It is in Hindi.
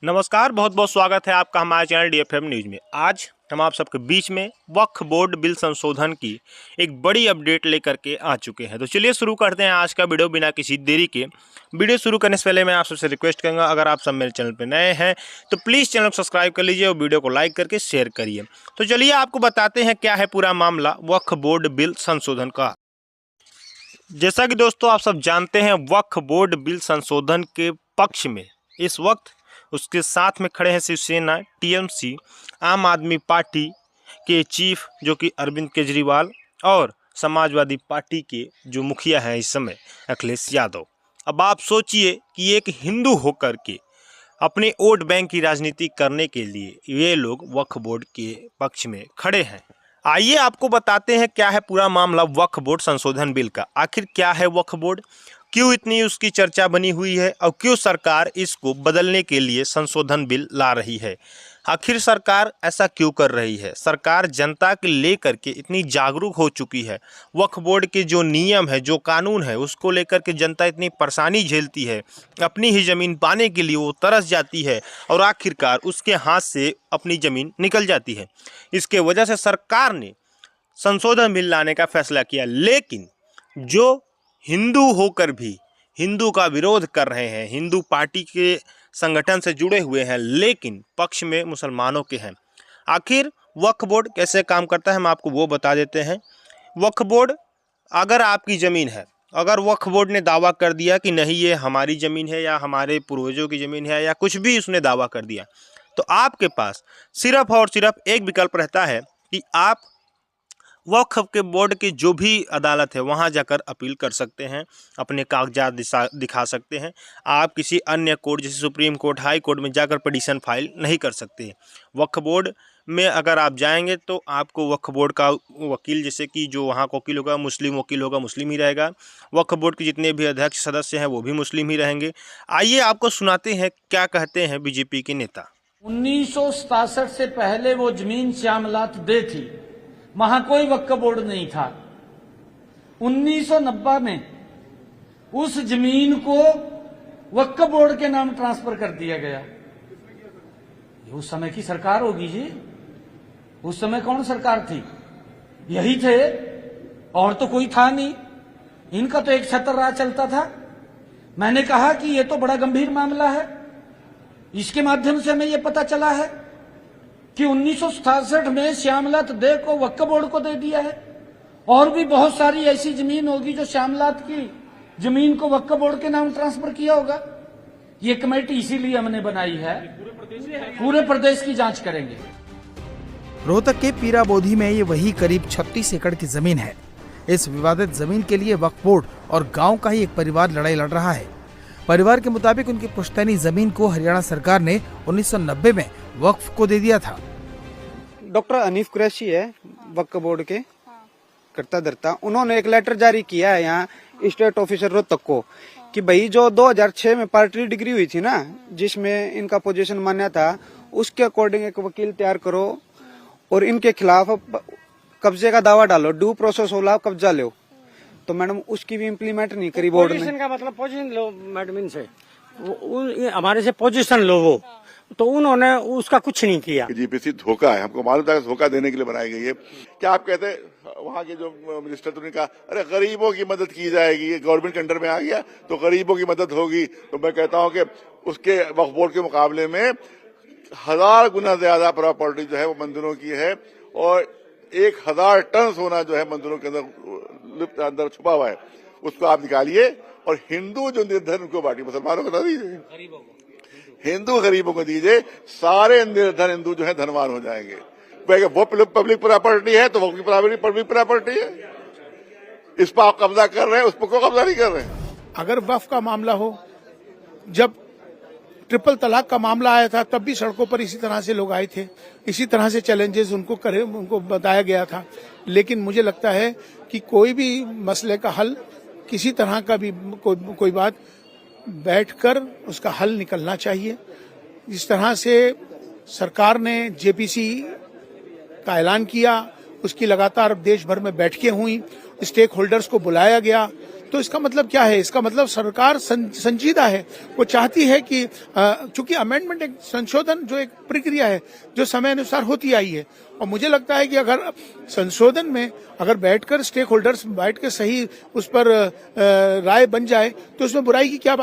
नमस्कार, बहुत बहुत स्वागत है आपका हमारे चैनल DFM न्यूज में। आज हम आप सबके बीच में वक्फ बोर्ड बिल संशोधन की एक बड़ी अपडेट लेकर के आ चुके हैं। तो चलिए शुरू करते हैं आज का वीडियो बिना किसी देरी के। वीडियो शुरू करने से पहले मैं आप सबसे रिक्वेस्ट करूंगा, अगर आप सब मेरे चैनल पर नए हैं तो प्लीज़ चैनल को सब्सक्राइब कर लीजिए और वीडियो को लाइक करके शेयर करिए। तो चलिए आपको बताते हैं क्या है पूरा मामला वक्फ बोर्ड बिल संशोधन का। जैसा कि दोस्तों आप सब जानते हैं, वक्फ बोर्ड बिल संशोधन के पक्ष में इस वक्त उसके साथ में खड़े हैं शिवसेना, TMC, आम आदमी पार्टी के चीफ जो कि अरविंद केजरीवाल और समाजवादी पार्टी के जो मुखिया हैं इस समय अखिलेश यादव। अब आप सोचिए कि एक हिंदू होकर के अपने वोट बैंक की राजनीति करने के लिए ये लोग वक्फ बोर्ड के पक्ष में खड़े हैं। आइए आपको बताते हैं क्या है पूरा मामला वक्फ बोर्ड संशोधन बिल का। आखिर क्या है वक्फ बोर्ड, क्यों इतनी उसकी चर्चा बनी हुई है और क्यों सरकार इसको बदलने के लिए संशोधन बिल ला रही है। आखिर सरकार ऐसा क्यों कर रही है। सरकार जनता के लेकर के इतनी जागरूक हो चुकी है। वक्फ बोर्ड के जो नियम है, जो कानून है, उसको लेकर के जनता इतनी परेशानी झेलती है, अपनी ही ज़मीन पाने के लिए वो तरस जाती है और आखिरकार उसके हाथ से अपनी ज़मीन निकल जाती है। इसके वजह से सरकार ने संशोधन बिल लाने का फैसला किया। लेकिन जो हिंदू होकर भी हिंदू का विरोध कर रहे हैं, हिंदू पार्टी के संगठन से जुड़े हुए हैं, लेकिन पक्ष में मुसलमानों के हैं। आखिर वक्फ बोर्ड कैसे काम करता है हम आपको वो बता देते हैं। वक्फ बोर्ड, अगर आपकी ज़मीन है, अगर वक्फ बोर्ड ने दावा कर दिया कि नहीं ये हमारी ज़मीन है या हमारे पूर्वजों की ज़मीन है या कुछ भी उसने दावा कर दिया, तो आपके पास सिर्फ और सिर्फ एक विकल्प रहता है कि आप वक्फ के बोर्ड की जो भी अदालत है वहां जाकर अपील कर सकते हैं, अपने कागजात दिखा सकते हैं। आप किसी अन्य कोर्ट जैसे सुप्रीम कोर्ट, हाई कोर्ट में जाकर पिटीशन फाइल नहीं कर सकते। वक्फ बोर्ड में अगर आप जाएंगे तो आपको वक्फ बोर्ड का वकील, जैसे कि जो वहाँ का वकील होगा, मुस्लिम वकील होगा, मुस्लिम ही रहेगा। वक्फ बोर्ड के जितने भी अध्यक्ष सदस्य हैं वो भी मुस्लिम ही रहेंगे। आइए आपको सुनाते हैं क्या कहते हैं बीजेपी के नेता। 1967 से पहले वो जमीन श्यामलात दे थी, वहां कोई वक्फ बोर्ड नहीं था। 1990 में उस जमीन को वक्फ बोर्ड के नाम ट्रांसफर कर दिया गया। ये उस समय की सरकार होगी जी। उस समय कौन सरकार थी? यही थे, और तो कोई था नहीं। इनका तो एक छत्र राज चलता था। मैंने कहा कि ये तो बड़ा गंभीर मामला है। इसके माध्यम से हमें यह पता चला है कि 1967 में श्यामलात दे को वक्फ बोर्ड को दे दिया है, और भी बहुत सारी ऐसी जमीन होगी जो श्यामलात की जमीन को वक्फ बोर्ड के नाम ट्रांसफर किया होगा। ये कमेटी इसीलिए हमने बनाई है, पूरे प्रदेश की जांच करेंगे। रोहतक के पीराबोधी में ये वही करीब 36 एकड़ की जमीन है। इस विवादित जमीन के लिए वक्फ बोर्ड और गाँव का ही एक परिवार लड़ाई लड़ रहा है। परिवार के मुताबिक उनकी पुश्तैनी जमीन को हरियाणा सरकार ने 1990 में वक्फ को दे दिया था। डॉक्टर हनीफ कुरैशी है वक्फ बोर्ड के करता धरता। उन्होंने एक लेटर जारी किया है यहाँ स्टेट ऑफिसर रोहतक को कि भाई जो 2006 में पार्टी डिग्री हुई थी ना, जिसमें इनका पोजीशन मान्य था, उसके अकॉर्डिंग एक वकील तैयार करो और इनके खिलाफ कब्जे का दावा डालो, ड्यू प्रोसेस होला, कब्जा लो। तो मैडम उसकी भी इम्प्लीमेंट नहीं करी बोर्ड ने। पोजीशन का मतलब पोजीशन लो मैडम, इनसे हमारे से पोजीशन लो वो, तो उन्होंने उसका कुछ नहीं किया। जीपीसी धोखा है, हमको मालूम था धोखा देने के लिए बनाई गई है। क्या आप कहते हैं वहाँ के जो मिनिस्टर थे, उन्होंने कहा अरे गरीबों की मदद की जाएगी, ये गवर्नमेंट के अंडर में आ गया तो गरीबों की मदद होगी। तो मैं कहता हूँ कि उसके वक्फ बोर्ड के मुकाबले में 1000 गुना ज्यादा प्रॉपर्टी जो है वो मंदिरों की है, और 1000 टन सोना जो है मंदिरों के अंदर छुपा हुआ है, उसको आप निकालिए और हिंदू जो निर्धन उनको बांटिए, मुसलमानों को ना दीजिए, हिंदू गरीबों को दीजिए। सारे निर्धन हिंदू जो है धनवान हो जाएंगे। वो पब्लिक प्रॉपर्टी है तो वो पब्लिक प्रॉपर्टी है, इस पर आप कब्जा कर रहे हैं, उस पर कोई कब्जा नहीं कर रहे हैं। अगर वक्फ का मामला हो, जब ट्रिपल तलाक का मामला आया था तब भी सड़कों पर इसी तरह से लोग आए थे, इसी तरह से चैलेंजेस उनको बताया गया था। लेकिन मुझे लगता है कि कोई भी मसले का हल, किसी तरह का भी कोई बात, बैठकर उसका हल निकलना चाहिए। इस तरह से सरकार ने जेपीसी का ऐलान किया, उसकी लगातार देश भर में बैठकें हुई, स्टेक होल्डर्स को बुलाया गया, तो इसका मतलब क्या है? इसका मतलब सरकार संजीदा है, वो चाहती है कि चूंकि अमेंडमेंट एक संशोधन जो एक प्रक्रिया है जो समय अनुसार होती आई है, और मुझे लगता है कि अगर संशोधन में अगर बैठकर स्टेक होल्डर्स बैठ के सही उस पर राय बन जाए तो उसमें बुराई की क्या बात।